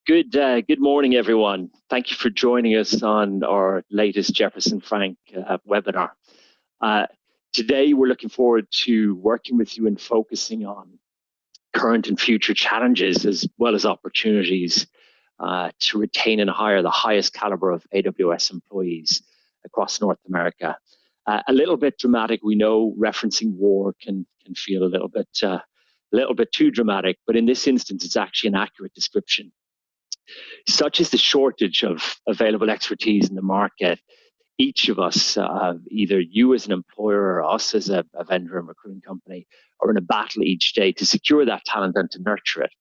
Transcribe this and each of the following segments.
Good morning, everyone. Thank you for joining us on our latest Jefferson Frank webinar. Today, we're looking forward to working with you and focusing on current and future challenges as well as opportunities to retain and hire the highest caliber of AWS employees across North America. A little bit dramatic, we know. Referencing war can feel a little bit too dramatic, but in this instance, it's actually an accurate description. Such is the shortage of available expertise in the market. Each of us, either you as an employer or us as a vendor and recruiting company, are in a battle each day to secure that talent and to nurture it.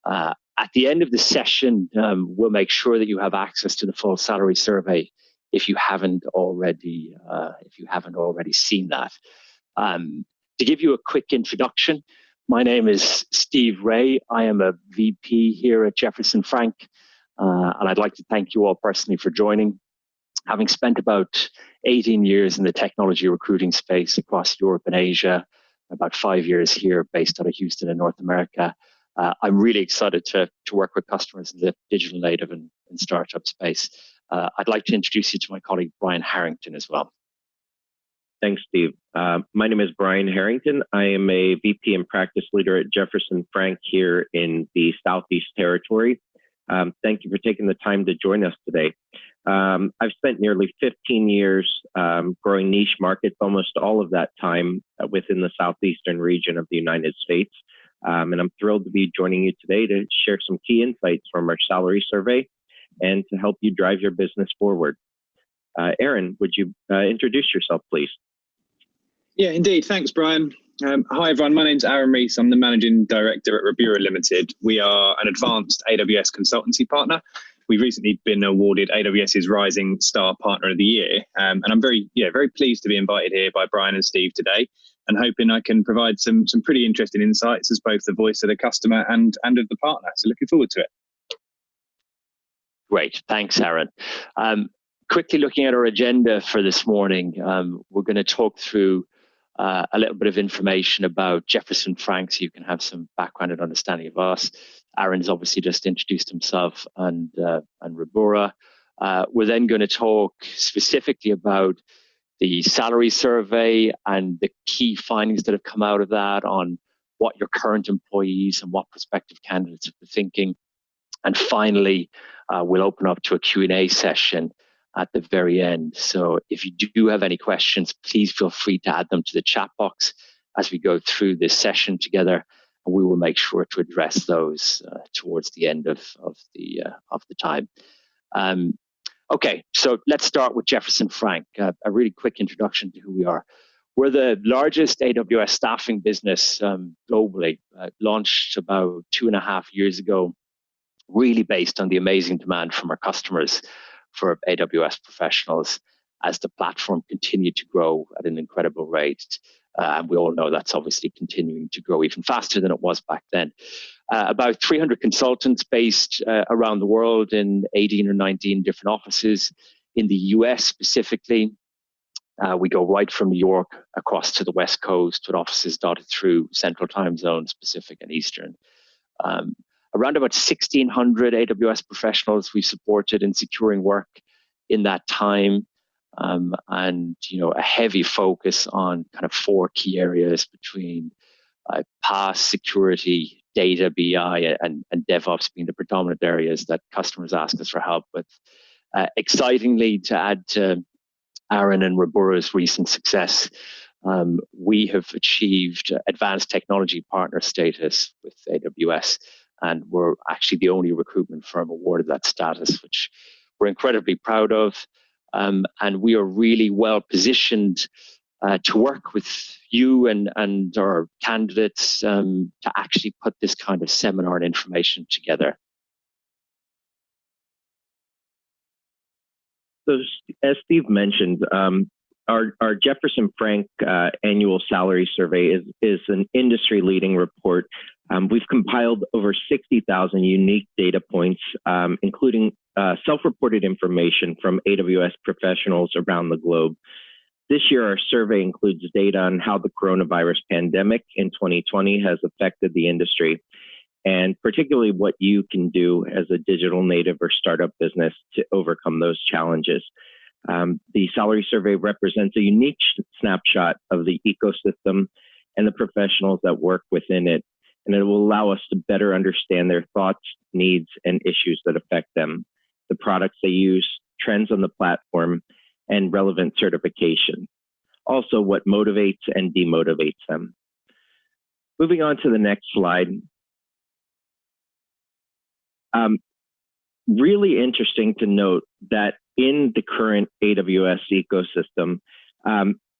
At the end of the session, we'll make sure that you have access to the full salary survey if you haven't already seen that. To give you a quick introduction, my name is Steve Ray. I am a VP here at Jefferson Frank, and I'd like to thank you all personally for joining. Having spent about 18 years in the technology recruiting space across Europe and Asia, about 5 years here based out of Houston in North America, I'm really excited to work with customers in the digital native and startup space. I'd like to introduce you to my colleague, Brian Harrington, as well. Thanks, Steve. My name is Brian Harrington. I am a VP and practice leader at Jefferson Frank here in the Southeast Territory. Thank you for taking the time to join us today. I've spent nearly 15 years growing niche markets, almost all of that time within the southeastern region of the United States. And I'm thrilled to be joining you today to share some key insights from our salary survey and to help you drive your business forward. Aaron, would you introduce yourself, please? Yeah, indeed. Thanks, Brian. Hi, everyone. My name's Aaron Rees. I'm the Managing Director at Rebura Limited. We are an advanced AWS consultancy partner. We've recently been awarded AWS's Rising Star Partner of the Year. And I'm very pleased to be invited here by Brian and Steve today, and hoping I can provide some pretty interesting insights as both the voice of the customer and of the partner. So looking forward to it. Great. Thanks, Aaron. Quickly looking at our agenda for this morning, we're going to talk through a little bit of information about Jefferson Frank so you can have some background and understanding of us. Aaron's obviously just introduced himself and Rebura. We're then going to talk specifically about the salary survey and the key findings that have come out of that on what your current employees and what prospective candidates have been thinking. And finally, we'll open up to a Q&A session at the very end. So if you do have any questions, please feel free to add them to the chat box as we go through this session together, and we will make sure to address those towards the end of the time. Okay, so let's start with Jefferson Frank. A really quick introduction to who we are. We're the largest AWS staffing business globally, launched about 2.5 years ago, really based on the amazing demand from our customers for AWS professionals as the platform continued to grow at an incredible rate. And we all know that's obviously continuing to grow even faster than it was back then. About 300 consultants based around the world in 18 or 19 different offices. In the US specifically, we go right from New York across to the West Coast with offices dotted through Central Time Zones, Pacific and Eastern. Around about 1,600 AWS professionals we supported in securing work in that time, and a heavy focus on kind of 4 key areas between PaaS, security, data, BI, and DevOps being the predominant areas that customers ask us for help with. Excitingly, to add to Aaron and Rebura's recent success, we have achieved advanced technology partner status with AWS. And we're actually the only recruitment firm awarded that status, which we're incredibly proud of. And we are really well positioned to work with you and our candidates to actually put this kind of seminar and information together. So as Steve mentioned, our Jefferson Frank annual salary survey is an industry-leading report. We've compiled over 60,000 unique data points, including self-reported information from AWS professionals around the globe. This year, our survey includes data on how the coronavirus pandemic in 2020 has affected the industry. and particularly what you can do as a digital native or startup business to overcome those challenges. The salary survey represents a unique snapshot of the ecosystem and the professionals that work within it, and it will allow us to better understand their thoughts, needs, and issues that affect them, the products they use, trends on the platform, and relevant certification. Also, what motivates and demotivates them. Moving on to the next slide. Really interesting to note that in the current AWS ecosystem,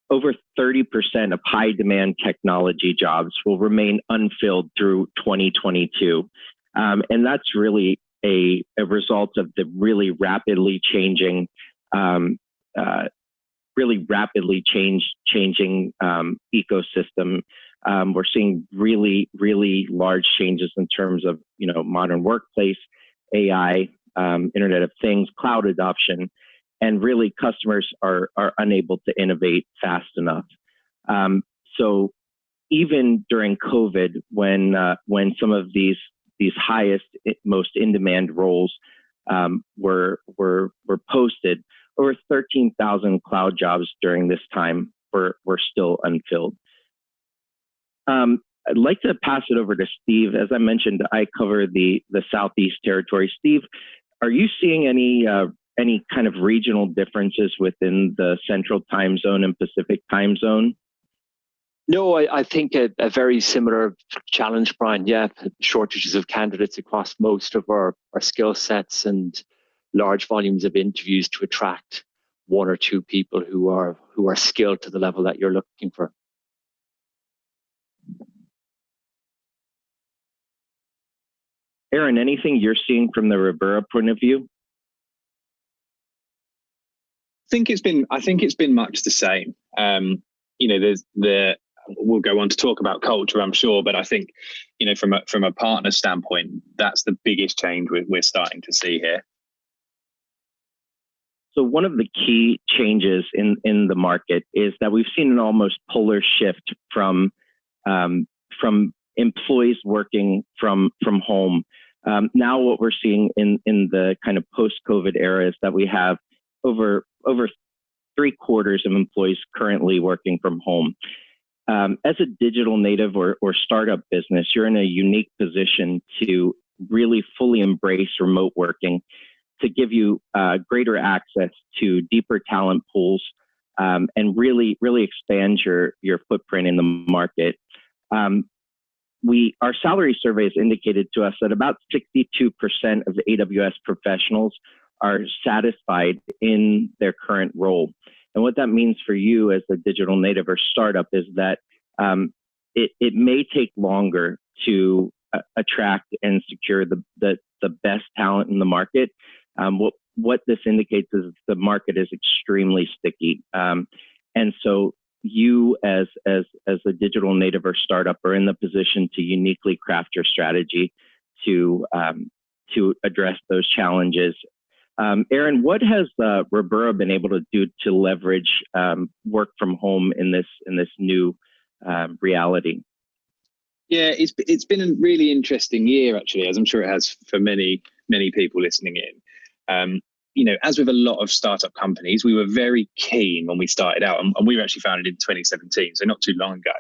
over 30% of high demand technology jobs will remain unfilled through 2022. And that's really a result of the really rapidly changing ecosystem. We're seeing really, really large changes in terms of, modern workplace, AI, Internet of Things, cloud adoption, and really customers are unable to innovate fast enough. So even during COVID, when some of these highest, most in-demand roles were posted, over 13,000 cloud jobs during this time were still unfilled. I'd like to pass it over to Steve. As I mentioned, I cover the Southeast territory. Steve, are you seeing any kind of regional differences within the Central Time Zone and Pacific Time Zone? No, I think a very similar challenge, Brian. Yeah, shortages of candidates across most of our skill sets and large volumes of interviews to attract one or two people who are skilled to the level that you're looking for. Aaron, anything you're seeing from the Rebura point of view? I think it's been much the same. We'll go on to talk about culture, I'm sure, but I think, from a partner standpoint, that's the biggest change we're starting to see here. So one of the key changes in the market is that we've seen an almost polar shift from employees working from home. Now what we're seeing in the kind of post-COVID era is that we have over 3/4 of employees currently working from home. As a digital native or startup business, you're in a unique position to really fully embrace remote working, to give you greater access to deeper talent pools, and really expand your footprint in the market. Our salary surveys indicated to us that about 62% of the AWS professionals are satisfied in their current role. And what that means for you as a digital native or startup is that it may take longer to attract and secure the best talent in the market. What this indicates is the market is extremely sticky. And so you as a digital native or startup are in the position to uniquely craft your strategy to address those challenges. Aaron, what has Rebura been able to do to leverage work from home in this new reality? Yeah, it's been a really interesting year, actually, as I'm sure it has for many people listening in. As with a lot of startup companies, we were very keen when we started out, and we were actually founded in 2017, so not too long ago.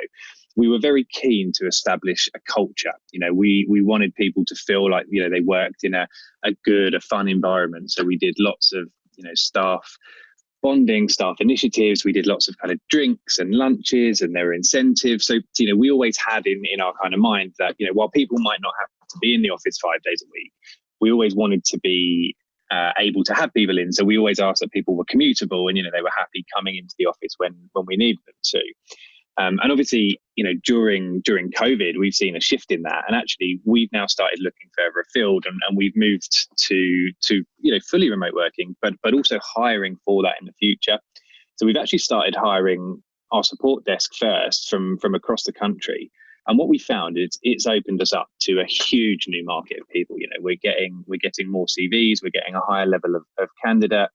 We were very keen to establish a culture. We wanted people to feel like they worked in a good, fun environment. So we did lots of staff bonding, staff initiatives. We did lots of kind of drinks and lunches, and there were incentives. So we always had in our kind of mind that while people might not have to be in the office 5 days a week, we always wanted to be able to have people in. So we always asked that people were commutable and they were happy coming into the office when we needed them to. And obviously, during COVID, we've seen a shift in that. And actually, we've now started looking further afield, and we've moved to fully remote working, but also hiring for that in the future. So we've actually started hiring our support desk first from across the country. And what we found is it's opened us up to a huge new market of people. We're getting more CVs, we're getting a higher level of candidate.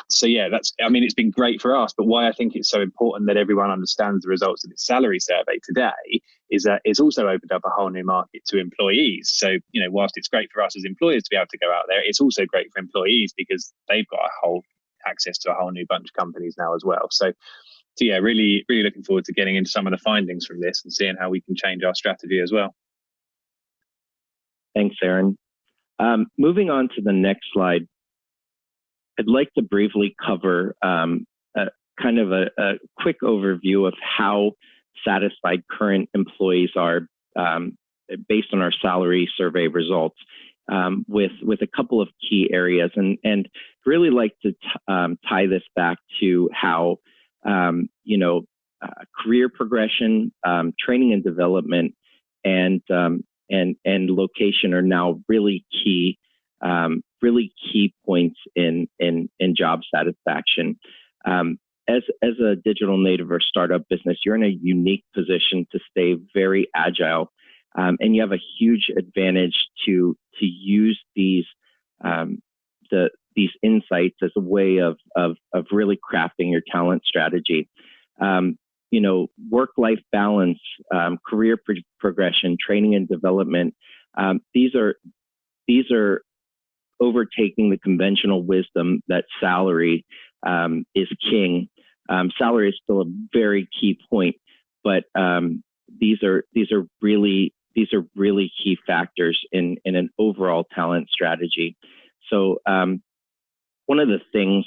So yeah, it's been great for us, but why I think it's so important that everyone understands the results of its salary survey today is that it's also opened up a whole new market to employees. So, whilst it's great for us as employers to be able to go out there, it's also great for employees because they've got access to a whole new bunch of companies now as well. So yeah, really, really looking forward to getting into some of the findings from this and seeing how we can change our strategy as well. Thanks, Aaron. Moving on to the next slide, I'd like to briefly cover a quick overview of how satisfied current employees are based on our salary survey results with a couple of key areas, and really like to tie this back to how career progression, training and development, and location are now really key points in job satisfaction. As a digital native or startup business, you're in a unique position to stay very agile, and you have a huge advantage to use these insights as a way of really crafting your talent strategy. Work-life balance, career progression, training and development. These are overtaking the conventional wisdom that salary is king. Salary is still a very key point, but these are really key factors in an overall talent strategy. So one of the things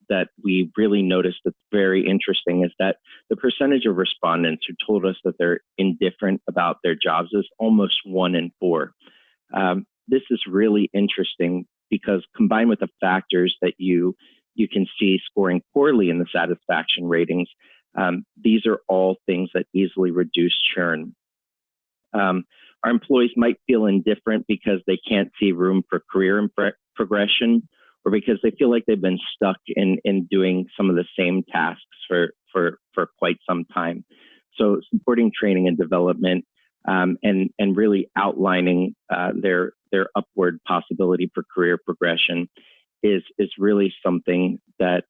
that we really noticed that's very interesting is that the percentage of respondents who told us that they're indifferent about their jobs is almost 1 in 4. This is really interesting because combined with the factors that you can see scoring poorly in the satisfaction ratings, these are all things that easily reduce churn. Our employees might feel indifferent because they can't see room for career progression, or because they feel like they've been stuck in doing some of the same tasks for quite some time. So supporting training and development and really outlining their upward possibility for career progression is really something that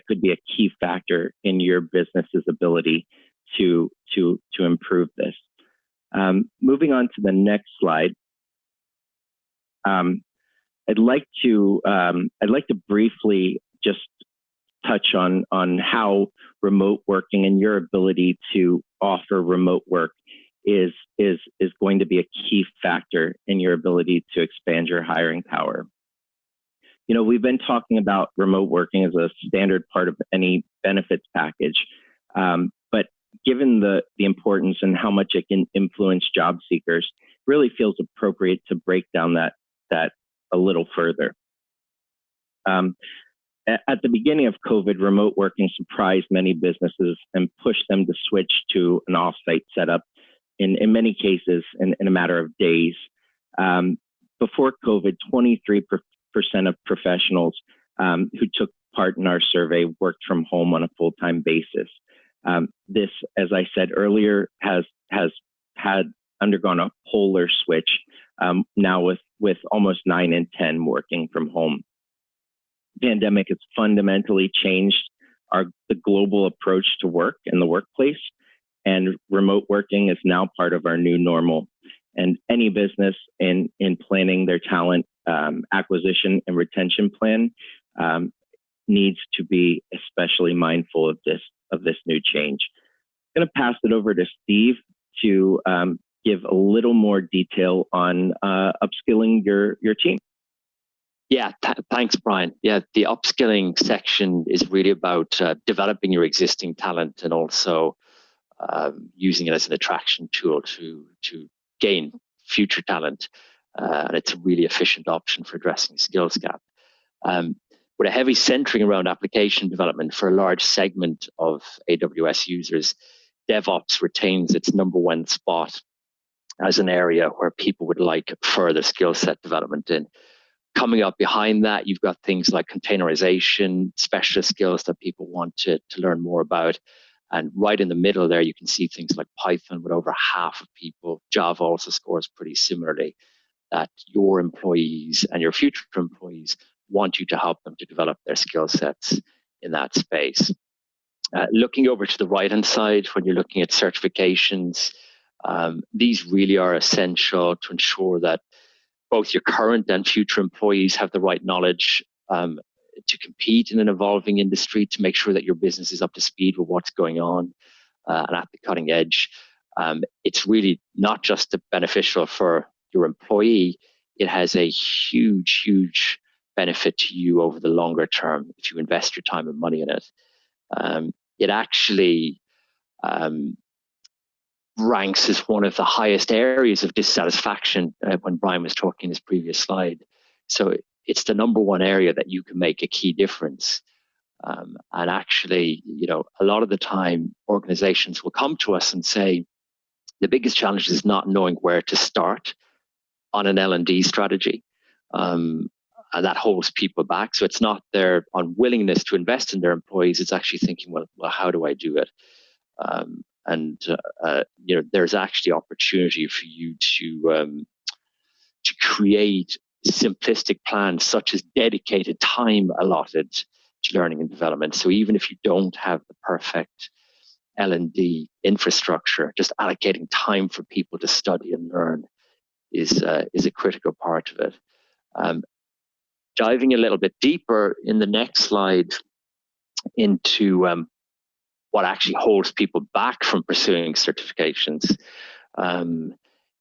could be a key factor in your business's ability to improve this. Moving on to the next slide. I'd like to briefly just touch on how remote working and your ability to offer remote work is going to be a key factor in your ability to expand your hiring power. We've been talking about remote working as a standard part of any benefits package, but given the importance and how much it can influence job seekers, it really feels appropriate to break down that a little further. At the beginning of COVID, remote working surprised many businesses and pushed them to switch to an offsite setup in many cases in a matter of days. Before COVID, 23% of professionals who took part in our survey worked from home on a full-time basis. This, as I said earlier, has undergone a polar switch now with almost 9 in 10 working from home. The pandemic has fundamentally changed the global approach to work in the workplace, and remote working is now part of our new normal. And any business in planning their talent acquisition and retention plan needs to be especially mindful of this new change. I'm going to pass it over to Steve to give a little more detail on upskilling your team. Yeah, thanks, Brian. Yeah, the upskilling section is really about developing your existing talent and also using it as an attraction tool to gain future talent. And it's a really efficient option for addressing skills gap. With a heavy centering around application development for a large segment of AWS users, DevOps retains its #1 spot as an area where people would like further skill set development in. Coming up behind that, you've got things like containerization, specialist skills that people want to learn more about. And right in the middle there, you can see things like Python with over half of people. Java also scores pretty similarly, that your employees and your future employees want you to help them to develop their skill sets in that space. Looking over to the right-hand side, when you're looking at certifications, these really are essential to ensure that both your current and future employees have the right knowledge to compete in an evolving industry, to make sure that your business is up to speed with what's going on and at the cutting edge. It's really not just beneficial for your employee, it has a huge, huge benefit to you over the longer term if you invest your time and money in it. It actually ranks as one of the highest areas of dissatisfaction when Brian was talking in his previous slide. So it's the number one area that you can make a key difference. And actually, a lot of the time organizations will come to us and say, the biggest challenge is not knowing where to start on an L&D strategy. And that holds people back. So it's not their unwillingness to invest in their employees. It's actually thinking, well, how do I do it? There's actually opportunity for you to create simplistic plans, such as dedicated time allotted to learning and development. So even if you don't have the perfect L&D infrastructure, just allocating time for people to study and learn is a critical part of it. Diving a little bit deeper in the next slide into what actually holds people back from pursuing certifications.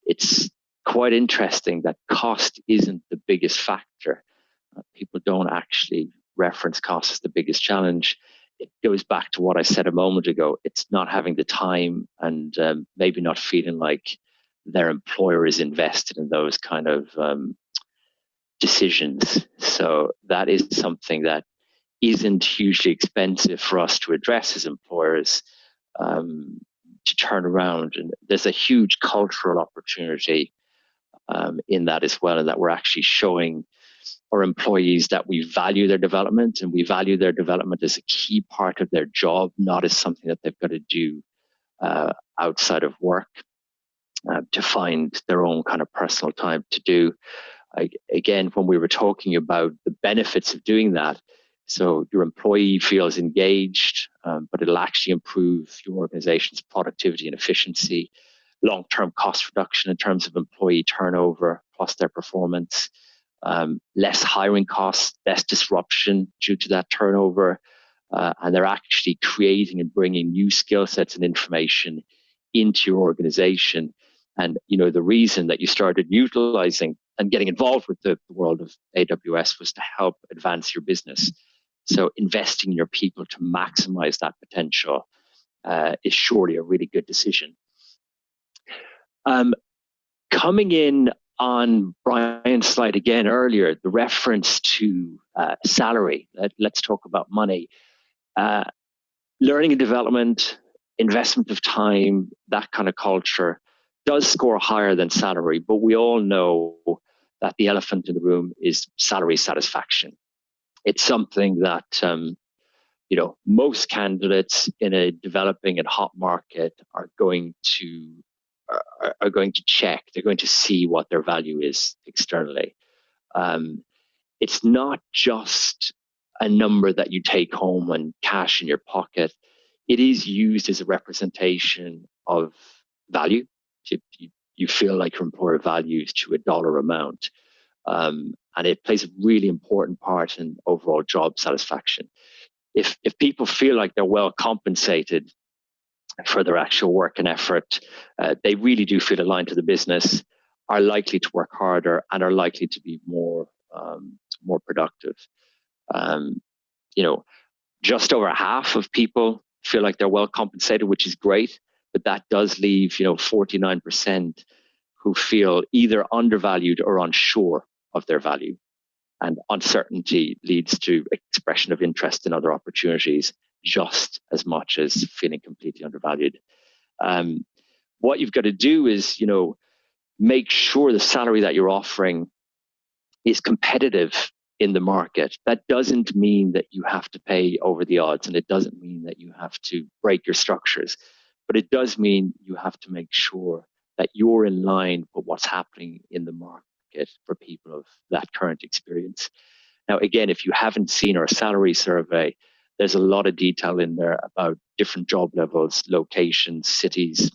It's quite interesting that cost isn't the biggest factor. People don't actually reference cost as the biggest challenge. It goes back to what I said a moment ago. It's not having the time and maybe not feeling like their employer is invested in those kind of decisions. So that is something that isn't hugely expensive for us to address as employers to turn around. And there's a huge cultural opportunity in that as well, and that we're actually showing our employees that we value their development, and we value their development as a key part of their job, not as something that they've got to do outside of work to find their own kind of personal time to do. Again, when we were talking about the benefits of doing that, so your employee feels engaged, but it'll actually improve your organization's productivity and efficiency, long-term cost reduction in terms of employee turnover plus their performance, less hiring costs, less disruption due to that turnover, and they're actually creating and bringing new skill sets and information into your organization. And the reason that you started utilizing and getting involved with the world of AWS was to help advance your business. So investing in your people to maximize that potential is surely a really good decision. Coming in on Brian's slide again earlier, the reference to salary. Let's talk about money. Learning and development, investment of time, that kind of culture does score higher than salary, but we all know that the elephant in the room is salary satisfaction. It's something that most candidates in a developing and hot market are going to check. They're going to see what their value is externally. It's not just a number that you take home and cash in your pocket. It is used as a representation of value. You feel like your employer values to a dollar amount. And it plays a really important part in overall job satisfaction. If people feel like they're well compensated for their actual work and effort, they really do feel aligned to the business, are likely to work harder, and are likely to be more productive. Just over half of people feel like they're well compensated, which is great, but that does leave 49% who feel either undervalued or unsure of their value. And uncertainty leads to expression of interest in other opportunities just as much as feeling completely undervalued. What you've got to do is, make sure the salary that you're offering is competitive in the market. That doesn't mean that you have to pay over the odds, and it doesn't mean that you have to break your structures, but it does mean you have to make sure that you're in line with what's happening in the market for people of that current experience. Now, again, if you haven't seen our salary survey, there's a lot of detail in there about different job levels, locations, cities,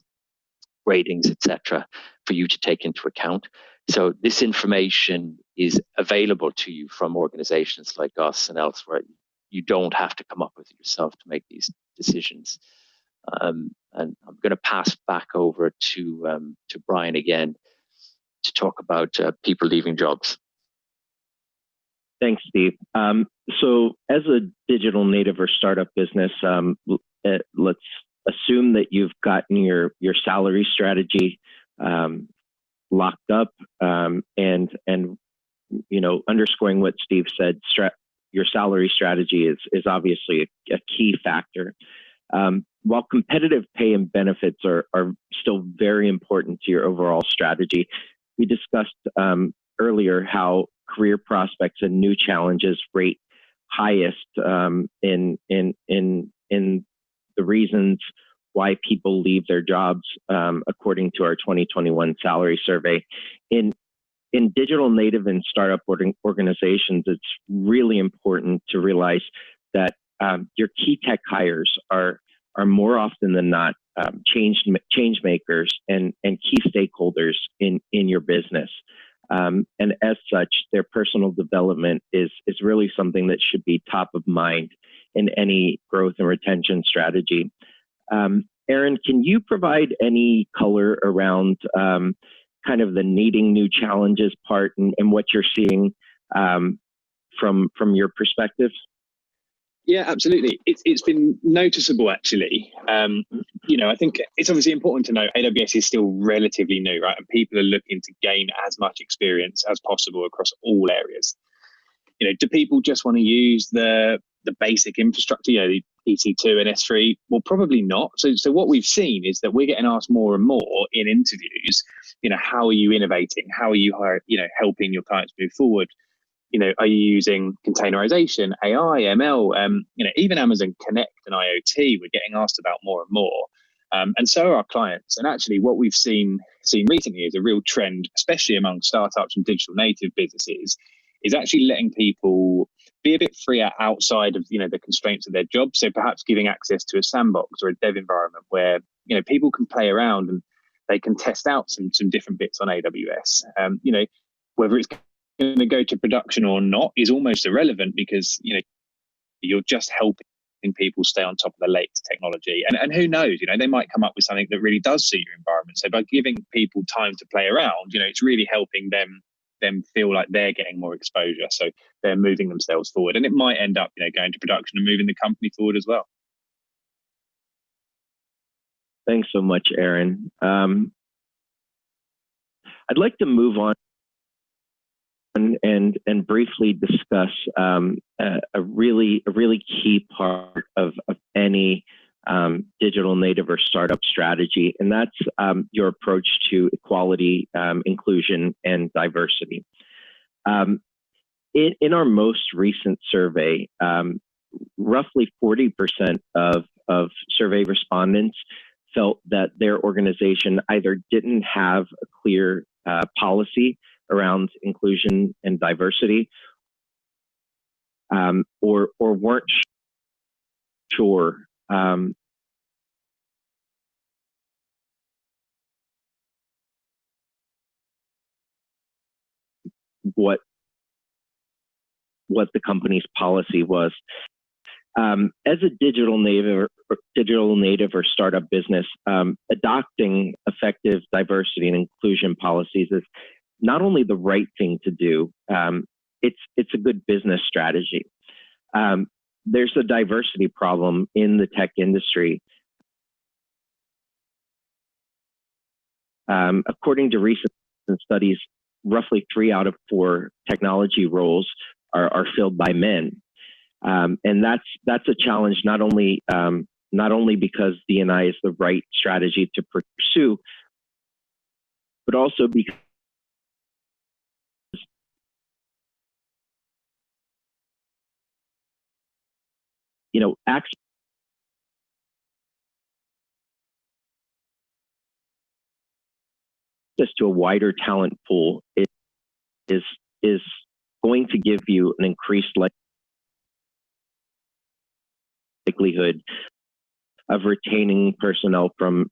ratings, etc., for you to take into account. So this information is available to you from organizations like us and elsewhere. You don't have to come up with it yourself to make these decisions. And I'm going to pass back over to Brian again to talk about people leaving jobs. Thanks, Steve. So as a digital native or startup business, let's assume that you've gotten your salary strategy locked up, and underscoring what Steve said, your salary strategy is obviously a key factor. While competitive pay and benefits are still very important to your overall strategy, we discussed earlier how career prospects and new challenges rate highest in the reasons why people leave their jobs, according to our 2021 salary survey. In digital native and startup organizations, it's really important to realize that your key tech hires are more often than not change makers and key stakeholders in your business. And as such, their personal development is really something that should be top of mind in any growth and retention strategy. Aaron, can you provide any color around kind of the needing new challenges part and what you're seeing from your perspective? Yeah, absolutely. It's been noticeable, actually. I think it's obviously important to note AWS is still relatively new, right? And people are looking to gain as much experience as possible across all areas. Do people just want to use the basic infrastructure, the EC2 and S3? Well, probably not. So what we've seen is that we're getting asked more and more in interviews, how are you innovating? How are you helping your clients move forward? Are you using containerization, AI, ML, even Amazon Connect and IoT, we're getting asked about more and more. And so are our clients. And actually what we've seen recently is a real trend, especially among startups and digital native businesses, is actually letting people be a bit freer outside of, the constraints of their job. So perhaps giving access to a sandbox or a dev environment where, people can play around and they can test out some different bits on AWS. Whether it's going to go to production or not is almost irrelevant because you're just helping people stay on top of the latest technology, and who knows, they might come up with something that really does suit your environment. So by giving people time to play around, it's really helping them feel like they're getting more exposure, so they're moving themselves forward, and it might end up going to production and moving the company forward as well. Thanks so much, Aaron. I'd like to move on and briefly discuss a really key part of any digital native or startup strategy, and that's your approach to equality, inclusion, and diversity. In our most recent survey, roughly 40% of survey respondents felt that their organization either didn't have a clear policy around inclusion and diversity, or weren't sure what the company's policy was. As a digital native or startup business, adopting effective diversity and inclusion policies is not only the right thing to do, it's a good business strategy. There's a diversity problem in the tech industry. According to recent studies, roughly 3 out of 4 technology roles are filled by men. And that's a challenge not only because D&I is the right strategy to pursue, but also because access to a wider talent pool is going going to give you an increased likelihood of retaining personnel from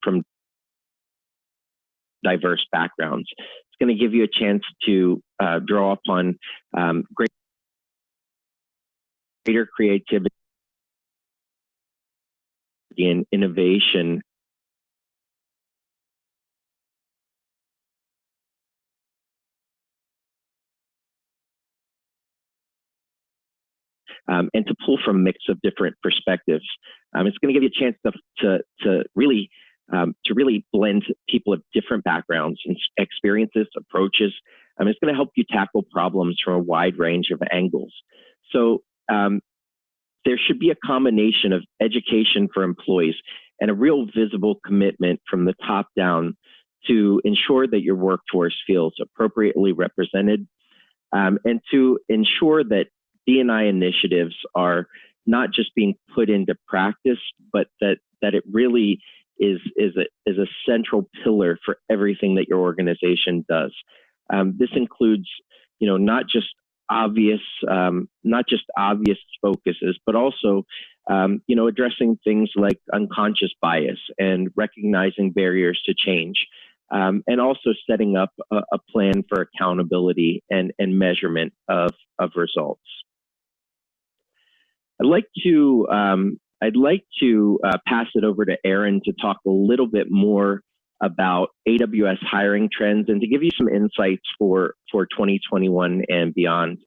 diverse backgrounds. It's going to give you a chance to draw upon greater creativity and innovation and to pull from a mix of different perspectives. It's going to give you a chance to really blend people of different backgrounds and experiences, approaches. It's going to help you tackle problems from a wide range of angles. So there should be a combination of education for employees and a real visible commitment from the top down to ensure that your workforce feels appropriately represented, and to ensure that D&I initiatives are not just being put into practice, but that it really is a central pillar for everything that your organization does. This includes, not just obvious focuses, but also, addressing things like unconscious bias and recognizing barriers to change, and also setting up a plan for accountability and measurement of results. I'd like to pass it over to Aaron to talk a little bit more about AWS hiring trends and to give you some insights for 2021 and beyond.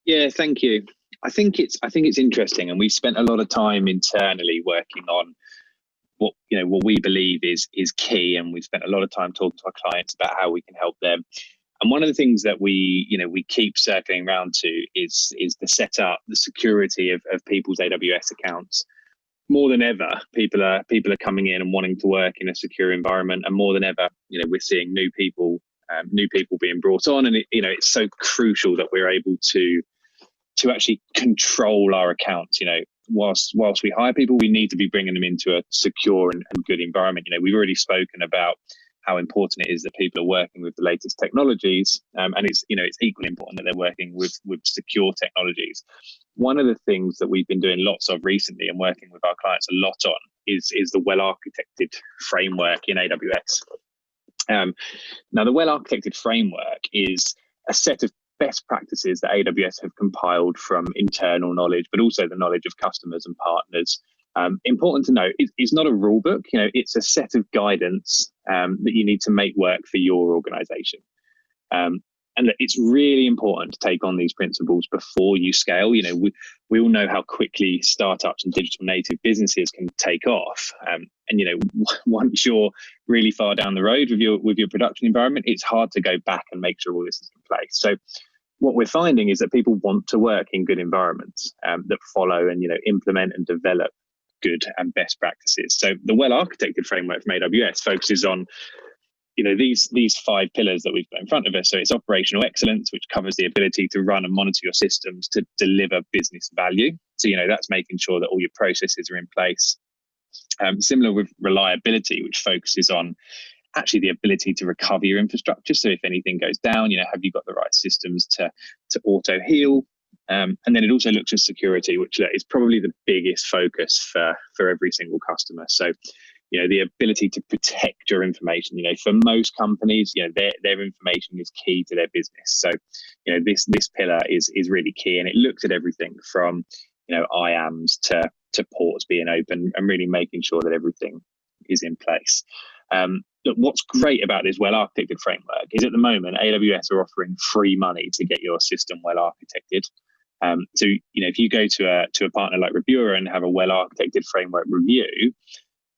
Yeah, thank you. I think it's interesting, and we've spent a lot of time internally working on what we believe is key, and we've spent a lot of time talking to our clients about how we can help them. And one of the things that we keep circling around to is the setup, the security of people's AWS accounts. More than ever, people are coming in and wanting to work in a secure environment, and more than ever, we're seeing new people being brought on, and it's so crucial that we're able to actually control our accounts. Whilst we hire people, we need to be bringing them into a secure and good environment. We've already spoken about how important it is that people are working with the latest technologies, and it's equally important that they're working with secure technologies. One of the things that we've been doing lots of recently and working with our clients a lot on is the well-architected framework in AWS. Now, the well-architected framework is a set of best practices that AWS have compiled from internal knowledge, but also the knowledge of customers and partners. Important to note, it's not a rule book. It's a set of guidance that you need to make work for your organization. And it's really important to take on these principles before you scale. We all know how quickly startups and digital native businesses can take off. And once you're really far down the road with your production environment, it's hard to go back and make sure all this is in place. So what we're finding is that people want to work in good environments that follow and implement and develop good and best practices. So the well-architected framework from AWS focuses on these 5 pillars that we've got in front of us. So it's operational excellence, which covers the ability to run and monitor your systems to deliver business value. So that's making sure that all your processes are in place. Similar with reliability, which focuses on actually the ability to recover your infrastructure. So if anything goes down, have you got the right systems to auto heal? And then it also looks at security, which is probably the biggest focus for every single customer. So, the ability to protect your information. For most companies, their information is key to their business. So, this pillar is really key, and it looks at everything from IAMs to ports being open and really making sure that everything is in place. But what's great about this well-architected framework is at the moment, AWS are offering free money to get your system well-architected. So, if you go to a partner like Rebura and have a well-architected framework review,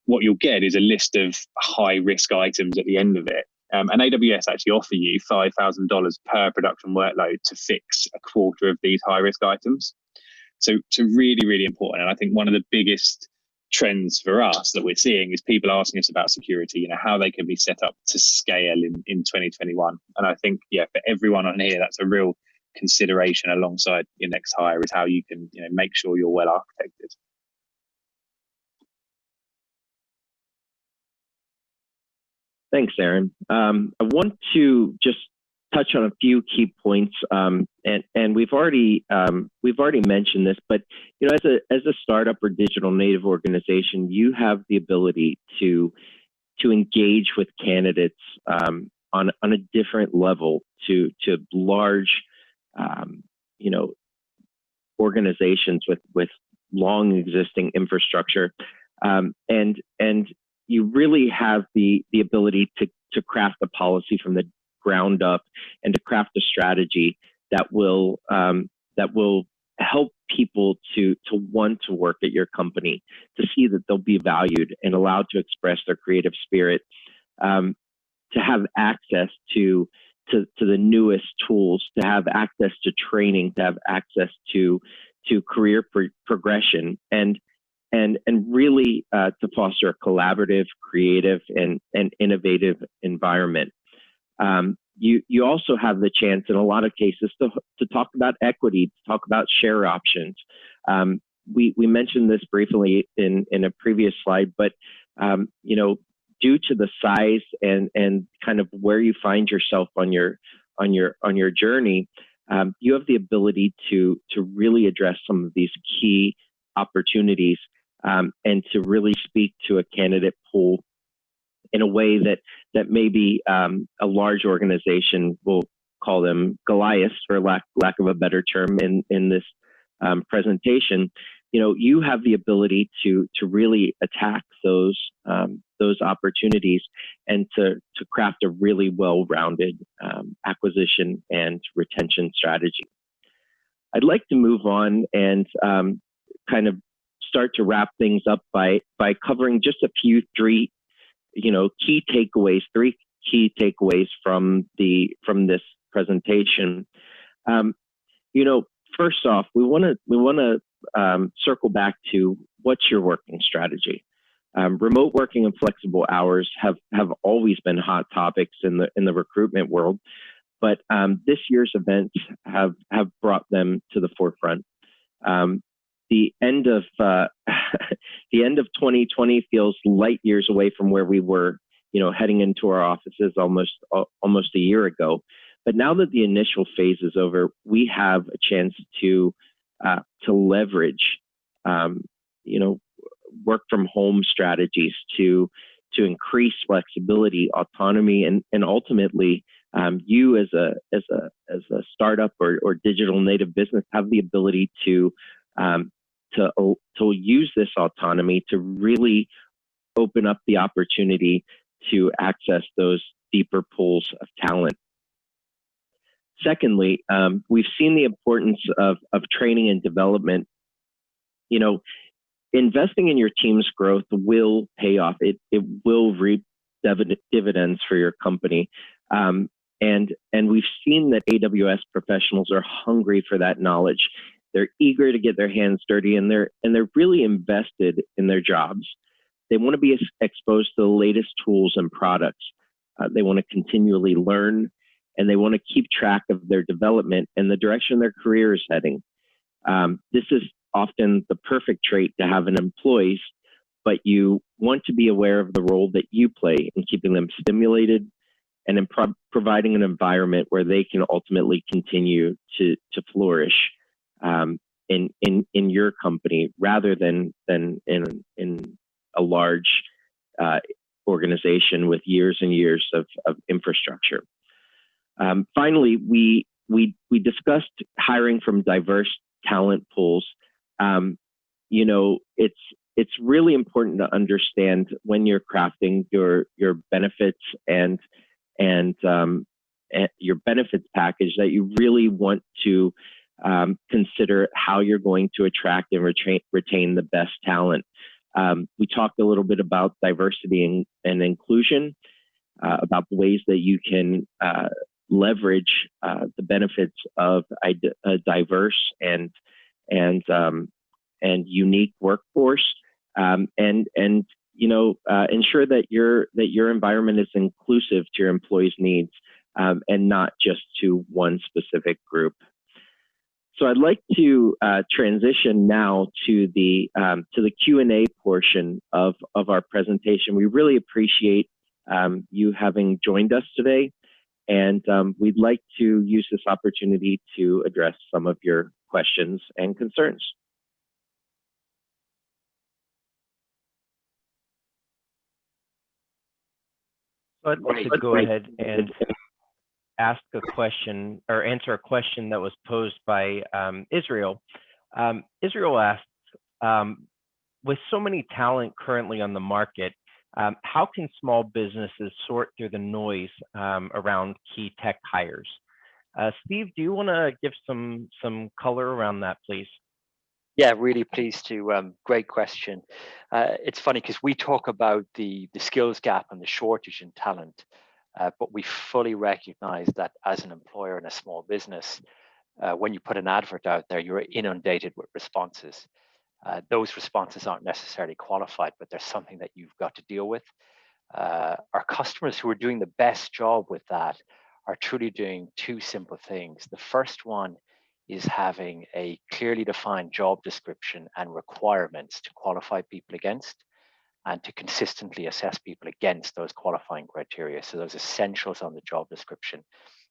what you'll get is a list of high-risk items at the end of it. And AWS actually offer you $5,000 per production workload to fix a quarter of these high-risk items. So really, really important. And I think one of the biggest trends for us that we're seeing is people asking us about security, how they can be set up to scale in 2021. And I think, for everyone on here, that's a real consideration alongside your next hire, is how you can make sure you're well architected. Thanks, Aaron. I want to just touch on a few key points, and we've already mentioned this, but you know, as a startup or digital native organization, you have the ability to engage with candidates on a different level to large, you know, organizations with long existing infrastructure, and you really have the ability to craft a policy from the ground up and to craft a strategy that will help people to want to work at your company, to see that they'll be valued and allowed to express their creative spirit, to have access to the newest tools, to have access to training, to have access to career progression, and really to foster a collaborative, creative, and innovative environment. You also have the chance in a lot of cases to talk about equity, to talk about share options. We mentioned this briefly in a previous slide, but you know, due to the size and kind of where you find yourself on your journey, you have the ability to really address some of these key opportunities, and to really speak to a candidate pool in a way that maybe a large organization will call them Goliaths, for lack of a better term, in this presentation. You know, you have the ability to really attack those opportunities and to craft a really well-rounded acquisition and retention strategy. I'd like to move on and kind of start to wrap things up by covering just a few three key takeaways from this presentation. You know, first off, we want to circle back to what's your working strategy. Remote working and flexible hours have always been hot topics in the recruitment world, but this year's events have brought them to the forefront. The end of 2020 feels light years away from where we were, you know, heading into our offices almost a year ago. But now that the initial phase is over, we have a chance to leverage, you know, work from home strategies to increase flexibility, autonomy, and ultimately, you as a startup or digital native business have the ability to use this autonomy to really open up the opportunity to access those deeper pools of talent. Secondly, we've seen the importance of training and development. You know, investing in your team's growth will pay off. It will reap dividends for your company. And we've seen that AWS professionals are hungry for that knowledge. They're eager to get their hands dirty, and they're really invested in their jobs. They want to be exposed to the latest tools and products. They want to continually learn, and they want to keep track of their development and the direction their career is heading. This is often the perfect trait to have in employees, but you want to be aware of the role that you play in keeping them stimulated and in providing an environment where they can ultimately continue to flourish in your company rather than in a large organization with years and years of infrastructure. Finally, we discussed hiring from diverse talent pools. You know, it's really important to understand when you're crafting your benefits and your benefits package that you really want to consider how you're going to attract and retain the best talent. We talked a little bit about diversity and inclusion, about the ways that you can leverage the benefits of a diverse and unique workforce, and you know, ensure that your environment is inclusive to your employees' needs, and not just to one specific group. So I'd like to transition now to the Q&A portion of our presentation. We really appreciate you having joined us today. And we'd like to use this opportunity to address some of your questions and concerns. So I'd like to go ahead and ask a question or answer a question that was posed by Israel. Israel asks, with so many talent currently on the market, how can small businesses sort through the noise around key tech hires? Steve, do you want to give some color around that, please? Yeah, really pleased to. Great question. It's funny because we talk about the skills gap and the shortage in talent, but we fully recognize that as an employer in a small business, when you put an advert out there, you're inundated with responses. Those responses aren't necessarily qualified, but there's something that you've got to deal with. Our customers who are doing the best job with that are truly doing two simple things. The first one is having a clearly defined job description and requirements to qualify people against, and to consistently assess people against those qualifying criteria. So those essentials on the job description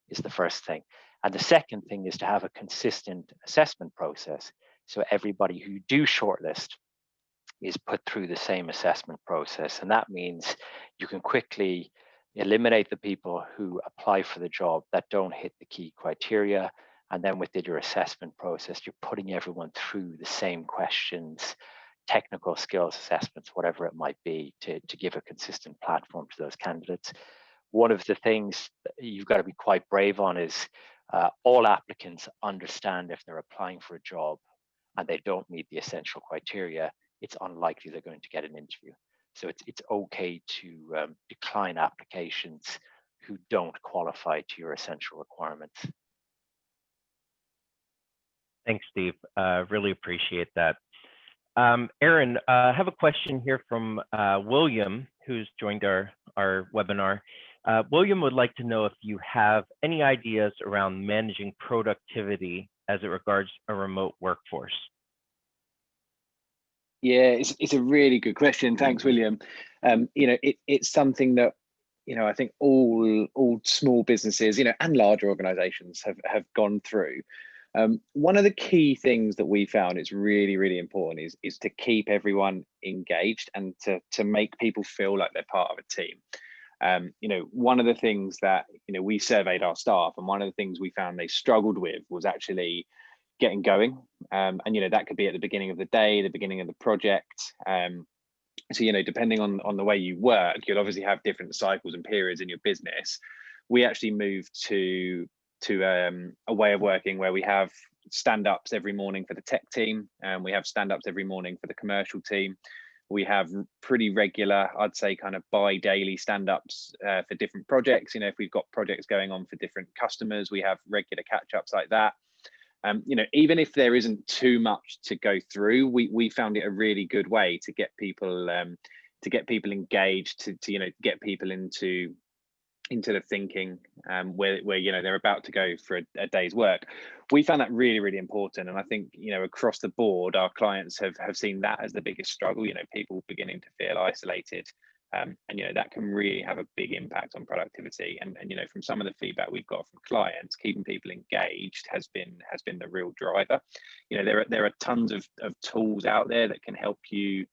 is the first thing. And the second thing is to have a consistent assessment process. So everybody who do shortlist is put through the same assessment process. And that means you can quickly eliminate the people who apply for the job that don't hit the key criteria. And then within your assessment process, you're putting everyone through the same questions, technical skills assessments, whatever it might be, to give a consistent platform to those candidates. One of the things that you've got to be quite brave on is all applicants understand if they're applying for a job and they don't meet the essential criteria, it's unlikely they're going to get an interview. So it's okay to decline applications who don't qualify to your essential requirements. Thanks, Steve. Really appreciate that. Aaron, I have a question here from William, who's joined our webinar. William would like to know if you have any ideas around managing productivity as it regards a remote workforce. Yeah, it's a really good question. Thanks, William. It's something that, I think all small businesses, and larger organizations have gone through. One of the key things that we found is really, really important is to keep everyone engaged and to make people feel like they're part of a team. One of the things that, we surveyed our staff, and one of the things we found they struggled with was actually getting going. And that could be at the beginning of the day, the beginning of the project. So, depending on the way you work, you'll obviously have different cycles and periods in your business. We actually moved to a way of working where we have stand-ups every morning for the tech team, and we have stand-ups every morning for the commercial team. We have pretty regular, I'd say kind of bi-daily stand-ups for different projects. If we've got projects going on for different customers, we have regular catch-ups like that. Even if there isn't too much to go through, we found it a really good way to get people engaged, to get people into the thinking where they're about to go for a day's work. We found that really, really important, and I think across the board our clients have seen that as the biggest struggle. People beginning to feel isolated, and that can really have a big impact on productivity. And from some of the feedback we've got from clients, keeping people engaged has been the real driver. There are tons of tools out there that can help you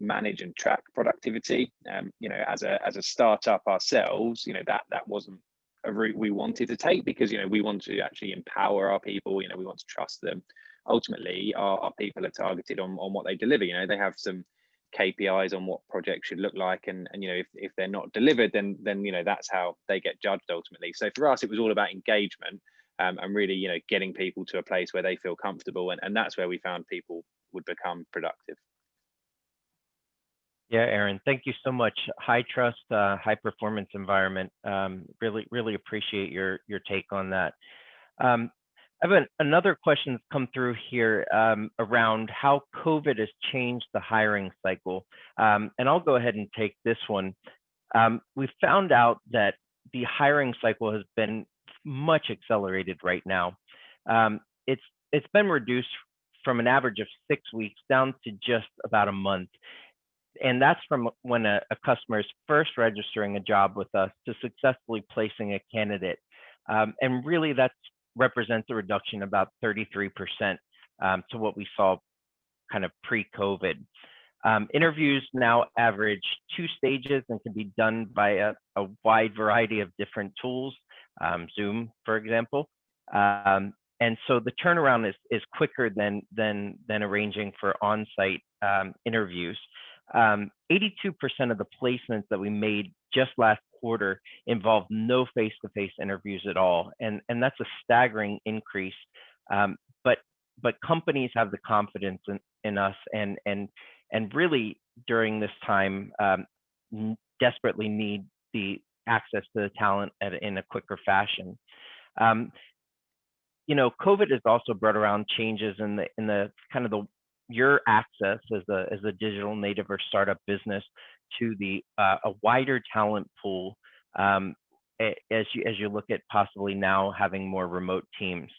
manage and track productivity. As a startup ourselves, that wasn't a route we wanted to take, because we want to actually empower our people. We want to trust them. Ultimately, our people are targeted on what they deliver. They have some KPIs on what projects should look like, and if they're not delivered, then that's how they get judged ultimately. So for us, it was all about engagement, and really getting people to a place where they feel comfortable, and that's where we found people would become productive. Yeah, Aaron, thank you so much. High trust, high performance environment. Really appreciate your take on that. I have another question that's come through here around how COVID has changed the hiring cycle. And I'll go ahead and take this one. We found out that the hiring cycle has been much accelerated right now. It's been reduced from an average of 6 weeks down to just about a month. And that's from when a customer is first registering a job with us to successfully placing a candidate. And really that represents a reduction about 33% to what we saw kind of pre-COVID. Interviews now average 2 stages and can be done by a wide variety of different tools, Zoom, for example. And so the turnaround is quicker than arranging for on-site interviews. 82% of the placements that we made just last quarter involved no face-to-face interviews at all, and that's a staggering increase. But companies have the confidence in us, and really during this time desperately need the access to the talent in a quicker fashion. You know, COVID has also brought around changes in the kind of your access as a digital native or startup business to a wider talent pool as you look at possibly now having more remote teams.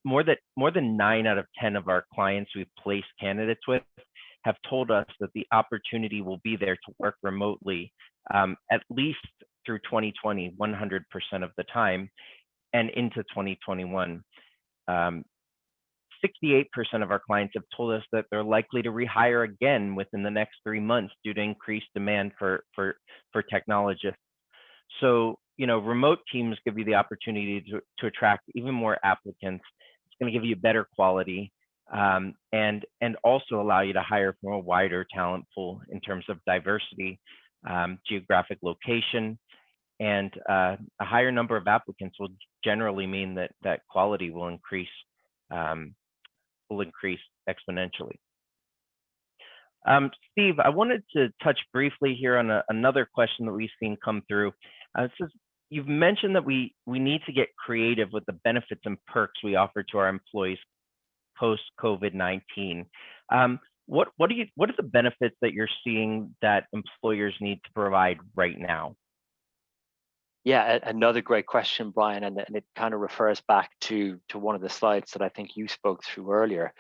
More than 9 out of 10 of our clients we've placed candidates with have told us that the opportunity will be there to work remotely at least through 2020, 100% of the time, and into 2021. 68% of our clients have told us that they're likely to rehire again within the next 3 months due to increased demand for technologists. So, you know, remote teams give you the opportunity to attract even more applicants. It's going to give you better quality and also allow you to hire from a wider talent pool in terms of diversity, geographic location, and a higher number of applicants will generally mean that quality will increase exponentially. Steve, I wanted to touch briefly here on another question that we've seen come through. It says, you've mentioned that we need to get creative with the benefits and perks we offer to our employees post-COVID-19. What are the benefits that you're seeing that employers need to provide right now? Yeah, another great question, Brian, and it kind of refers back to one of the slides that I think you spoke through earlier.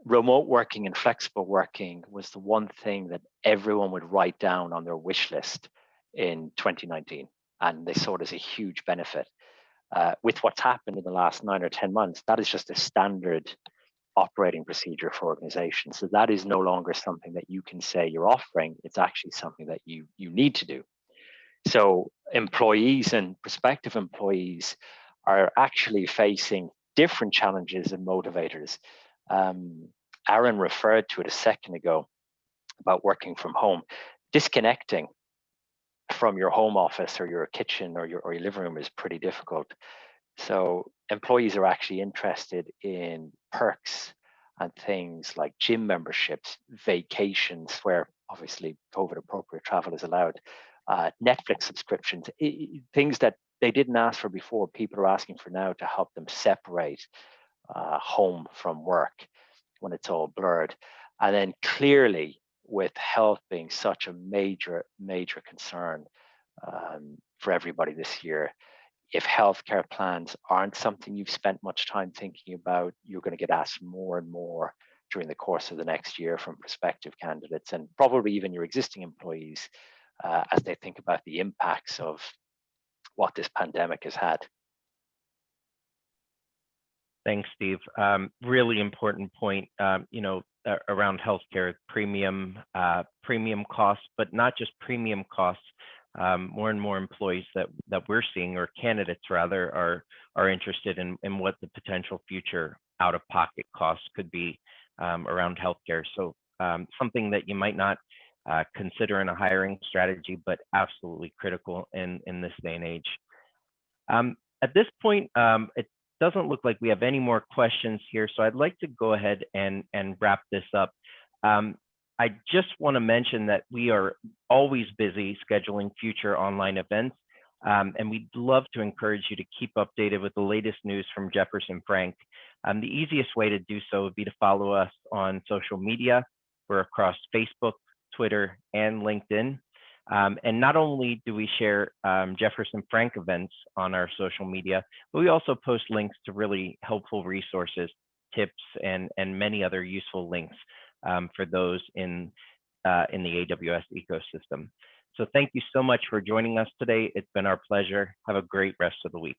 Remote working and flexible working was the one thing that everyone would write down on their wish list in 2019, and they saw it as a huge benefit. With what's happened in the last 9 or 10 months, that is just a standard operating procedure for organizations. So that is no longer something that you can say you're offering. It's actually something that you need to do. So employees and prospective employees are actually facing different challenges and motivators. Aaron referred to it a second ago about working from home. Disconnecting from your home office or your kitchen or your living room is pretty difficult. So employees are actually interested in perks and things like gym memberships, vacations, where obviously COVID appropriate travel is allowed, Netflix subscriptions, things that they didn't ask for before, people are asking for now to help them separate home from work when it's all blurred. And then clearly, with health being such a major concern for everybody this year, if healthcare plans aren't something you've spent much time thinking about, you're going to get asked more and more during the course of the next year from prospective candidates and probably even your existing employees as they think about the impacts of what this pandemic has had. Thanks, Steve. Really important point, around healthcare premium costs, but not just premium costs. More and more employees that we're seeing, or candidates rather, are interested in what the potential future out-of-pocket costs could be around healthcare. So something that you might not consider in a hiring strategy, but absolutely critical in this day and age. At this point, it doesn't look like we have any more questions here, so I'd like to go ahead and wrap this up. I just want to mention that we are always busy scheduling future online events, and we'd love to encourage you to keep updated with the latest news from Jefferson Frank. The easiest way to do so would be to follow us on social media. We're across Facebook, Twitter, and LinkedIn. And not only do we share Jefferson Frank events on our social media, but we also post links to really helpful resources, tips, and many other useful links for those in in the AWS ecosystem. So thank you so much for joining us today. It's been our pleasure. Have a great rest of the week.